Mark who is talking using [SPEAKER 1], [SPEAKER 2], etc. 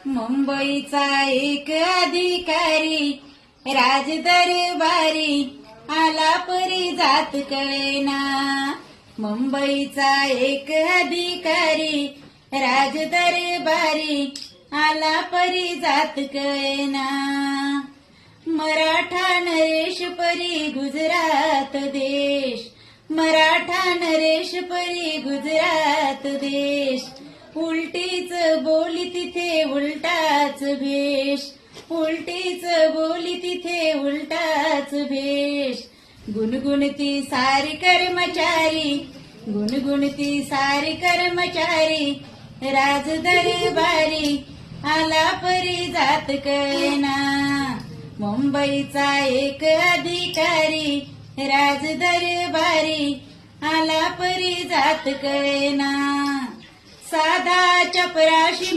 [SPEAKER 1] मुंबईचा एक अधिकारी राजदरबारी आला परी जात कळेना. मुंबईचा एक अधिकारी राजदरबारी आला परी जात कळेना. मराठा नरेश परी गुजरात देश, मराठा नरेश परी गुजरात देश. उलटीच बोली तिथे उलटाच भेष, उलटीच बोली तिथे उलटाच भेष. गुणगुणती सारी कर्मचारी, गुणगुणती सारी कर्मचारी राजदरबारी आला परी जात कळेना. मुंबईचा एक अधिकारी राजदरबारी आला परी जात कळेना. साधा चपराशी